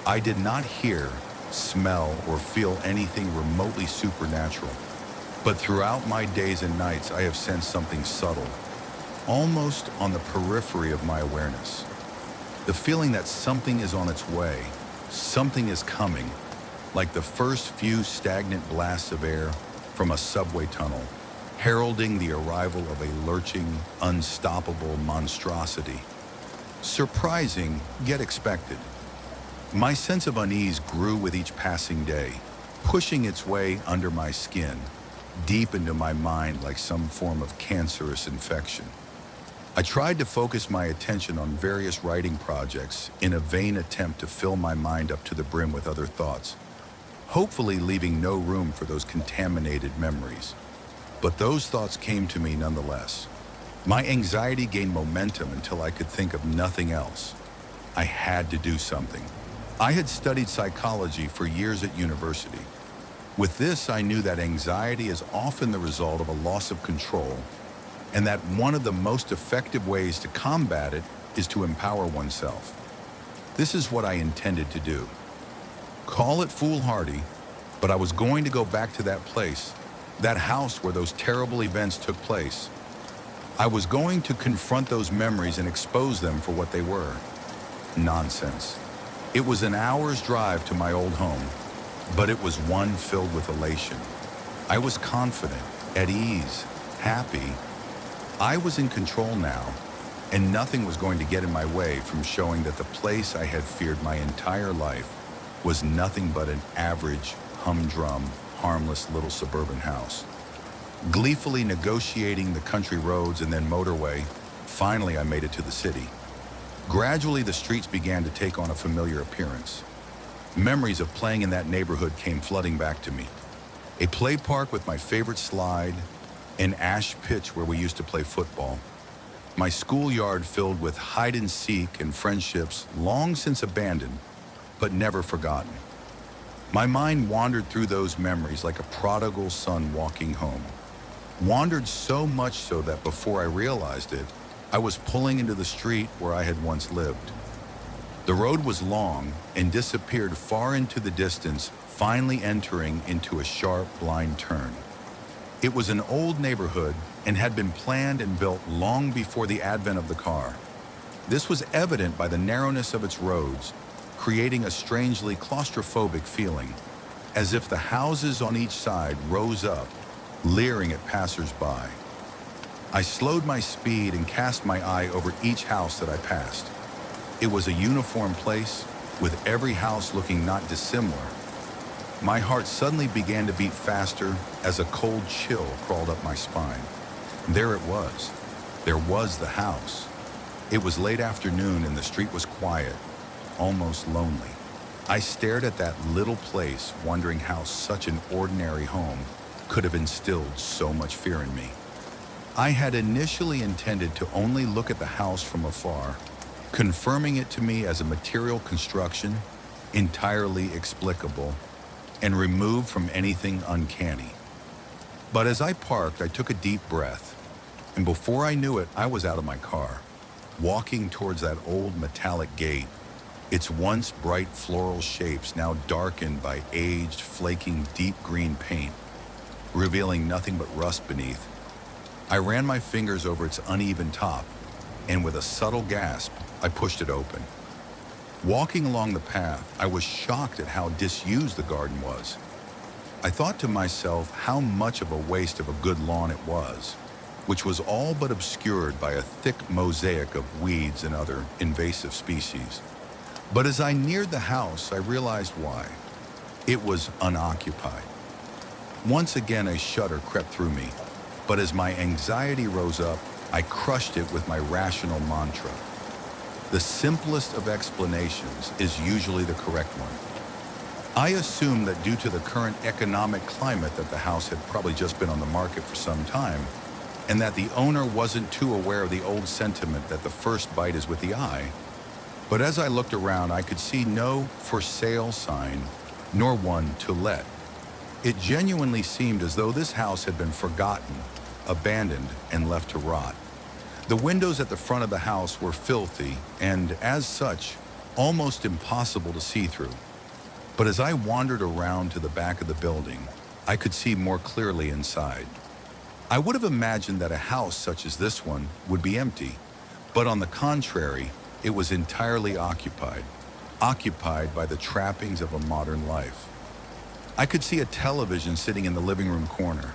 [SPEAKER 1] I did not hear, smell, or feel anything remotely supernatural. But throughout my days and nights, I have sensed something subtle, almost on the periphery of my awareness. The feeling that something is on its way, something is coming, like the first few stagnant blasts of air from a subway tunnel, heralding the arrival of a lurching, unstoppable monstrosity. Surprising, yet expected. My sense of unease grew with each passing day, pushing its way under my skin, deep into my mind like some form of cancerous infection. I tried to focus my attention on various writing projects in a vain attempt to fill my mind up to the brim with other thoughts, hopefully leaving no room for those contaminated memories. But those thoughts came to me nonetheless. My anxiety gained momentum until I could think of nothing else. I had to do something. I had studied psychology for years at university. With this, I knew that anxiety is often the result of a loss of control, and that one of the most effective ways to combat it is to empower oneself. This is what I intended to do. Call it foolhardy, but I was going to go back to that place, that house where those terrible events took place. I was going to confront those memories and expose them for what they were. Nonsense. It was an hour's drive to my old home, but it was one filled with elation. I was confident, at ease, happy. I was in control now, and nothing was going to get in my way from showing that the place I had feared my entire life was nothing but an average, humdrum, harmless little suburban house. Gleefully negotiating the country roads and then motorway, finally I made it to the city. Gradually, the streets began to take on a familiar appearance. Memories of playing in that neighborhood came flooding back to me. A play park with my favorite slide, an ash pitch where we used to play football, my schoolyard filled with hide and seek and friendships long since abandoned, but never forgotten. My mind wandered through those memories like a prodigal son walking home. Wandered so much so that before I realized it, I was pulling into the street where I had once lived. The road was long and disappeared far into the distance, finally entering into a sharp, blind turn. It was an old neighborhood and had been planned and built long before the advent of the car. This was evident by the narrowness of its roads, creating a strangely claustrophobic feeling, as if the houses on each side rose up, leering at passers-by. I slowed my speed and cast my eye over each house that I passed. It was a uniform place, with every house looking not dissimilar. My heart suddenly began to beat faster as a cold chill crawled up my spine. There it was. There was the house. It was late afternoon and the street was quiet, almost lonely. I stared at that little place, wondering how such an ordinary home could have instilled so much fear in me. I had initially intended to only look at the house from afar, confirming it to me as a material construction, entirely explicable, and removed from anything uncanny. But as I parked, I took a deep breath, and before I knew it, I was out of my car, walking towards that old metallic gate, its once bright floral shapes now darkened by aged, flaking deep green paint, revealing nothing but rust beneath. I ran my fingers over its uneven top, and with a subtle gasp, I pushed it open. Walking along the path, I was shocked at how disused the garden was. I thought to myself how much of a waste of a good lawn it was, which was all but obscured by a thick mosaic of weeds and other invasive species. But as I neared the house, I realized why. It was unoccupied. Once again, a shudder crept through me, but as my anxiety rose up, I crushed it with my rational mantra. The simplest of explanations is usually the correct one. I assumed that due to the current economic climate that the house had probably just been on the market for some time, and that the owner wasn't too aware of the old sentiment that the first bite is with the eye. But as I looked around, I could see no for sale sign, nor one to let. It genuinely seemed as though this house had been forgotten, abandoned, and left to rot. The windows at the front of the house were filthy and, as such, almost impossible to see through. But as I wandered around to the back of the building, I could see more clearly inside. I would have imagined that a house such as this one would be empty, but on the contrary, it was entirely occupied by the trappings of a modern life. I could see a television sitting in the living room corner,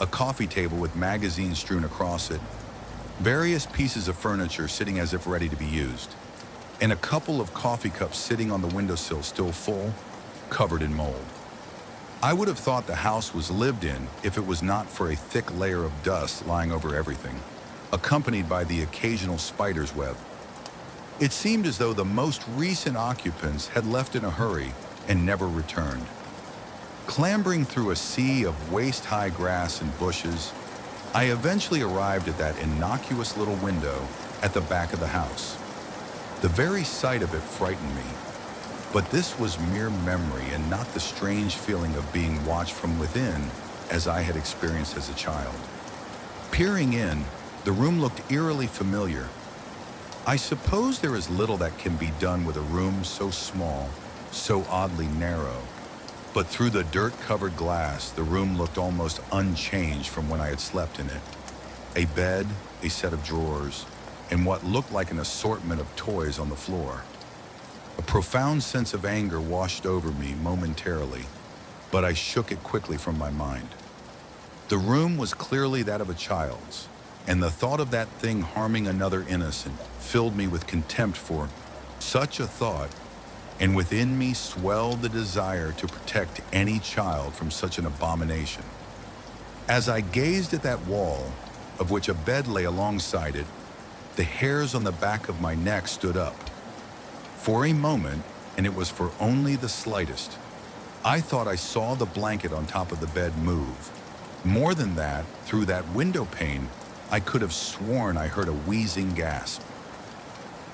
[SPEAKER 1] a coffee table with magazines strewn across it, various pieces of furniture sitting as if ready to be used, and a couple of coffee cups sitting on the windowsill still full, covered in mold. I would have thought the house was lived in if it was not for a thick layer of dust lying over everything, accompanied by the occasional spider's web. It seemed as though the most recent occupants had left in a hurry and never returned. Clambering through a sea of waist-high grass and bushes, I eventually arrived at that innocuous little window at the back of the house. The very sight of it frightened me. But this was mere memory and not the strange feeling of being watched from within as I had experienced as a child. Peering in, the room looked eerily familiar. I suppose there is little that can be done with a room so small, so oddly narrow. But through the dirt-covered glass, the room looked almost unchanged from when I had slept in it. A bed, a set of drawers, and what looked like an assortment of toys on the floor. A profound sense of anger washed over me momentarily, but I shook it quickly from my mind. The room was clearly that of a child's, and the thought of that thing harming another innocent filled me with contempt for such a thought, and within me swelled the desire to protect any child from such an abomination. As I gazed at that wall, of which a bed lay alongside it, the hairs on the back of my neck stood up. For a moment, and it was for only the slightest, I thought I saw the blanket on top of the bed move. More than that, through that window pane, I could have sworn I heard a wheezing gasp.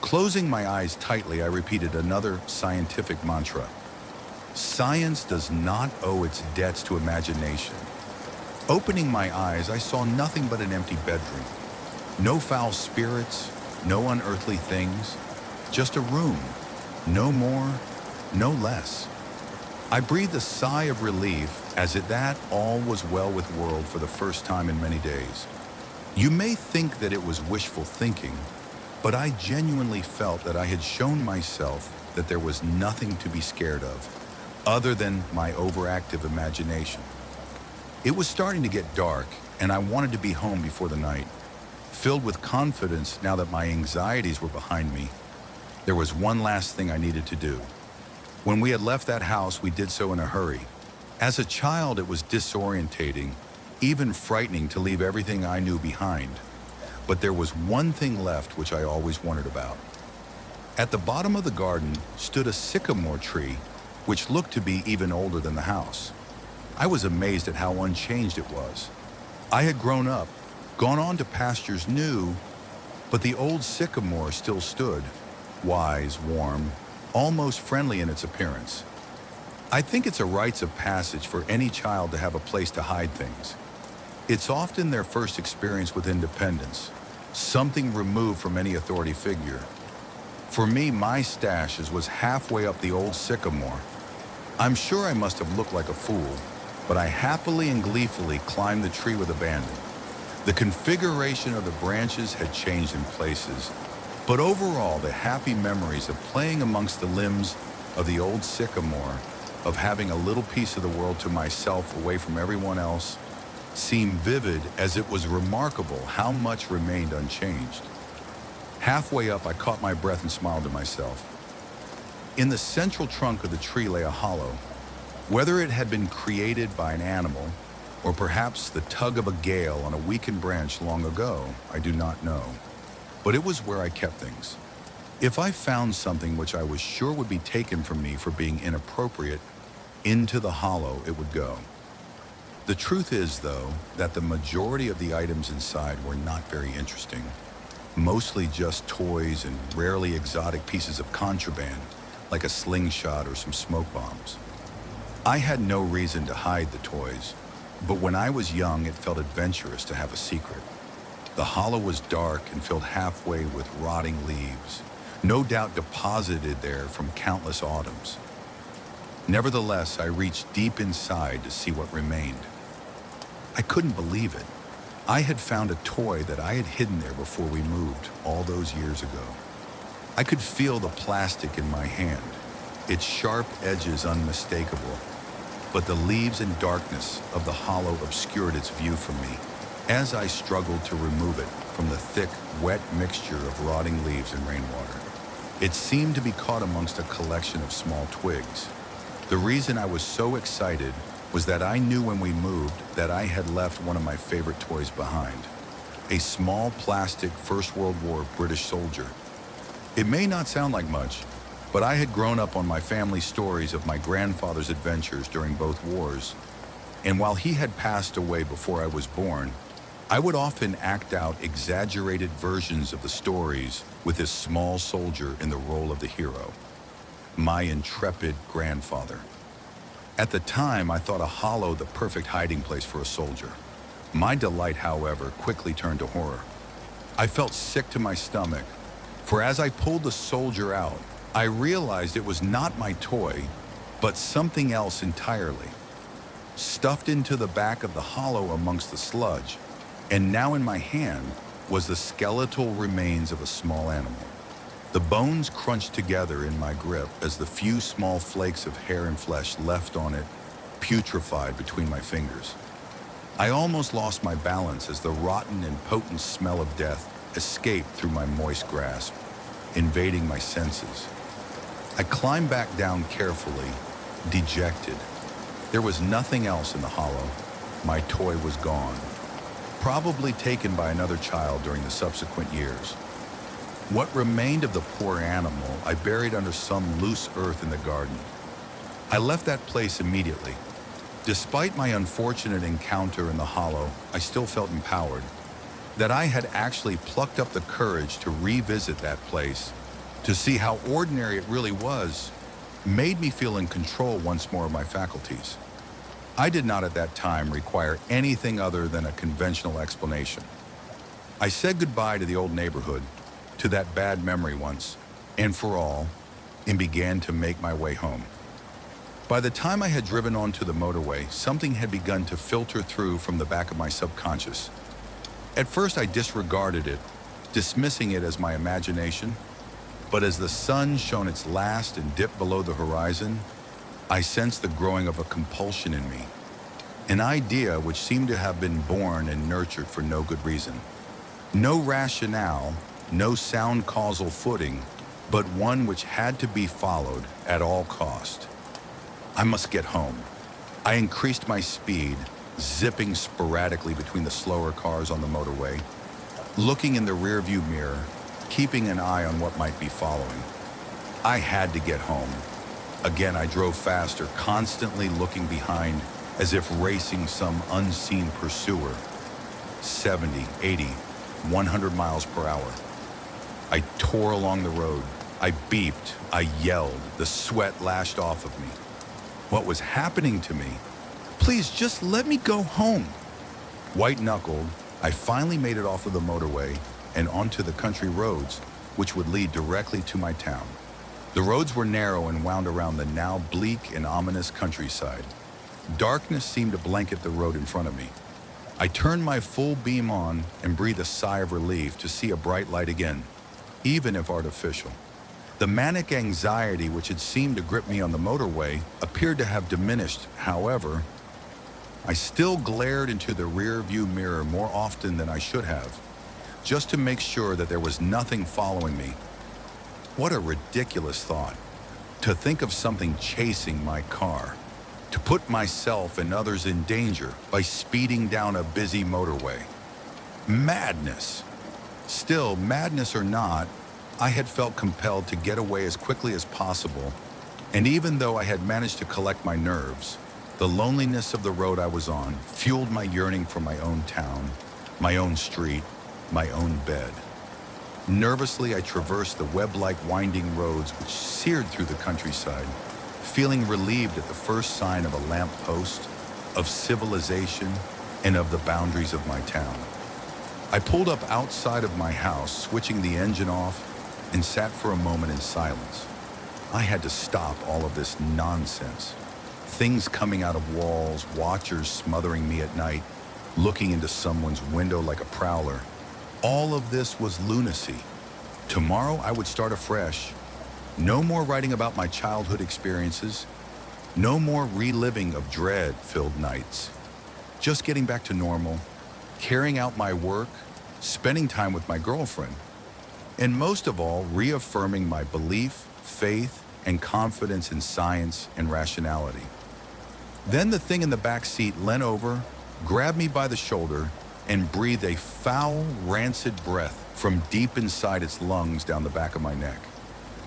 [SPEAKER 1] Closing my eyes tightly, I repeated another scientific mantra. Science does not owe its debts to imagination. Opening my eyes, I saw nothing but an empty bedroom. No foul spirits, no unearthly things, just a room, no more, no less. I breathed a sigh of relief as at that all was well with the world for the first time in many days. You may think that it was wishful thinking, but I genuinely felt that I had shown myself that there was nothing to be scared of, other than my overactive imagination. It was starting to get dark, and I wanted to be home before the night. Filled with confidence now that my anxieties were behind me, there was one last thing I needed to do. When we had left that house, we did so in a hurry. As a child, it was disorientating, even frightening to leave everything I knew behind. But there was one thing left which I always wondered about. At the bottom of the garden stood a sycamore tree, which looked to be even older than the house. I was amazed at how unchanged it was. I had grown up, gone on to pastures new, but the old sycamore still stood, wise, warm, almost friendly in its appearance. I think it's a rites of passage for any child to have a place to hide things. It's often their first experience with independence, something removed from any authority figure. For me, my stash was halfway up the old sycamore. I'm sure I must have looked like a fool, but I happily and gleefully climbed the tree with abandon. The configuration of the branches had changed in places, but overall the happy memories of playing amongst the limbs of the old sycamore, of having a little piece of the world to myself away from everyone else, seemed vivid, as it was remarkable how much remained unchanged. Halfway up, I caught my breath and smiled to myself. In the central trunk of the tree lay a hollow. Whether it had been created by an animal, or perhaps the tug of a gale on a weakened branch long ago, I do not know. But it was where I kept things. If I found something which I was sure would be taken from me for being inappropriate, into the hollow it would go. The truth is, though, that the majority of the items inside were not very interesting. Mostly just toys and rarely exotic pieces of contraband, like a slingshot or some smoke bombs. I had no reason to hide the toys, but when I was young, it felt adventurous to have a secret. The hollow was dark and filled halfway with rotting leaves, no doubt deposited there from countless autumns. Nevertheless, I reached deep inside to see what remained. I couldn't believe it. I had found a toy that I had hidden there before we moved all those years ago. I could feel the plastic in my hand, its sharp edges unmistakable, but the leaves and darkness of the hollow obscured its view from me as I struggled to remove it from the thick, wet mixture of rotting leaves and rainwater. It seemed to be caught amongst a collection of small twigs. The reason I was so excited was that I knew when we moved that I had left one of my favorite toys behind, a small plastic First World War British soldier. It may not sound like much, but I had grown up on my family's stories of my grandfather's adventures during both wars, and while he had passed away before I was born, I would often act out exaggerated versions of the stories with this small soldier in the role of the hero. my intrepid grandfather. At the time, I thought a hollow the perfect hiding place for a soldier. My delight, however, quickly turned to horror. I felt sick to my stomach, for as I pulled the soldier out, I realized it was not my toy, but something else entirely. Stuffed into the back of the hollow amongst the sludge, and now in my hand was the skeletal remains of a small animal. The bones crunched together in my grip as the few small flakes of hair and flesh left on it putrefied between my fingers. I almost lost my balance as the rotten and potent smell of death escaped through my moist grasp, invading my senses. I climbed back down carefully, dejected. There was nothing else in the hollow. My toy was gone, probably taken by another child during the subsequent years. What remained of the poor animal I buried under some loose earth in the garden. I left that place immediately. Despite my unfortunate encounter in the hollow, I still felt empowered. That I had actually plucked up the courage to revisit that place, to see how ordinary it really was, made me feel in control once more of my faculties. I did not at that time require anything other than a conventional explanation. I said goodbye to the old neighborhood, to that bad memory once, and for all, and began to make my way home. By the time I had driven onto the motorway, something had begun to filter through from the back of my subconscious. At first I disregarded it, dismissing it as my imagination, but as the sun shone its last and dipped below the horizon, I sensed the growing of a compulsion in me, an idea which seemed to have been born and nurtured for no good reason. No rationale, no sound causal footing, but one which had to be followed at all cost. I must get home. I increased my speed, zipping sporadically between the slower cars on the motorway, looking in the rearview mirror, keeping an eye on what might be following. I had to get home. Again, I drove faster, constantly looking behind as if racing some unseen pursuer. 70, 80, 100 miles per hour. I tore along the road. I beeped. I yelled. The sweat lashed off of me. What was happening to me? Please, just let me go home. White-knuckled, I finally made it off of the motorway and onto the country roads, which would lead directly to my town. The roads were narrow and wound around the now bleak and ominous countryside. Darkness seemed to blanket the road in front of me. I turned my full beam on and breathed a sigh of relief to see a bright light again, even if artificial. The manic anxiety which had seemed to grip me on the motorway appeared to have diminished. However, I still glared into the rear view mirror more often than I should have, just to make sure that there was nothing following me. What a ridiculous thought, to think of something chasing my car, to put myself and others in danger by speeding down a busy motorway. Madness. Still, madness or not, I had felt compelled to get away as quickly as possible, and even though I had managed to collect my nerves, the loneliness of the road I was on fueled my yearning for my own town, my own street, my own bed. Nervously, I traversed the web-like winding roads which seared through the countryside, feeling relieved at the first sign of a lamp post, of civilization, and of the boundaries of my town. I pulled up outside of my house, switching the engine off, and sat for a moment in silence. I had to stop all of this nonsense. Things coming out of walls, watchers smothering me at night, looking into someone's window like a prowler. All of this was lunacy. Tomorrow I would start afresh. No more writing about my childhood experiences. No more reliving of dread-filled nights. Just getting back to normal, carrying out my work, spending time with my girlfriend, and most of all, reaffirming my belief, faith, and confidence in science and rationality. Then the thing in the back seat leant over, grabbed me by the shoulder, and breathed a foul, rancid breath from deep inside its lungs down the back of my neck.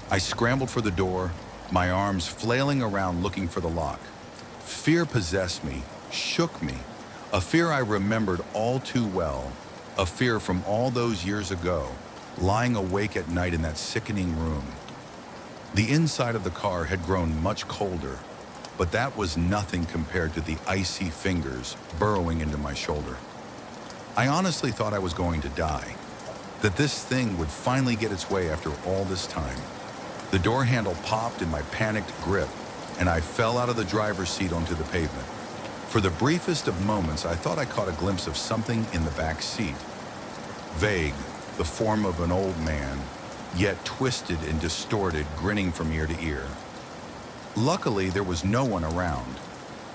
[SPEAKER 1] I scrambled for the door, my arms flailing around looking for the lock. Fear possessed me, shook me, a fear I remembered all too well, a fear from all those years ago, lying awake at night in that sickening room. The inside of the car had grown much colder, but that was nothing compared to the icy fingers burrowing into my shoulder. I honestly thought I was going to die, that this thing would finally get its way after all this time. The door handle popped in my panicked grip, and I fell out of the driver's seat onto the pavement. For the briefest of moments, I thought I caught a glimpse of something in the back seat. Vague, the form of an old man, yet twisted and distorted, grinning from ear to ear. Luckily, there was no one around,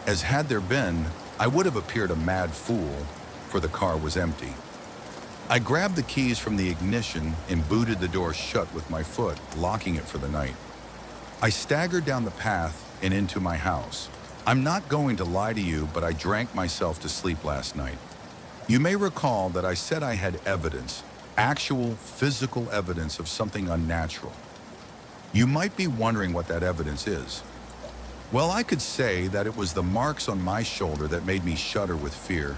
[SPEAKER 1] as had there been, I would have appeared a mad fool, for the car was empty. I grabbed the keys from the ignition and booted the door shut with my foot, locking it for the night. I staggered down the path and into my house. I'm not going to lie to you, but I drank myself to sleep last night. You may recall that I said I had evidence, actual physical evidence of something unnatural. You might be wondering what that evidence is. Well, I could say that it was the marks on my shoulder that made me shudder with fear.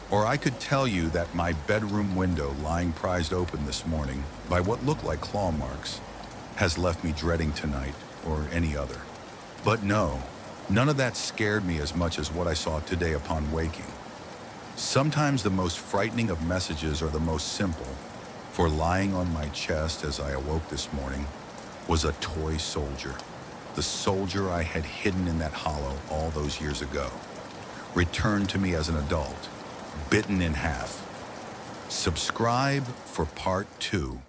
[SPEAKER 1] Or I could tell you that my bedroom window lying prized open this morning by what looked like claw marks has left me dreading tonight or any other. But no, none of that scared me as much as what I saw today upon waking. Sometimes the most frightening of messages are the most simple, for lying on my chest as I awoke this morning was a toy soldier, the soldier I had hidden in that hollow all those years ago, returned to me as an adult, bitten in half. Subscribe for part 2.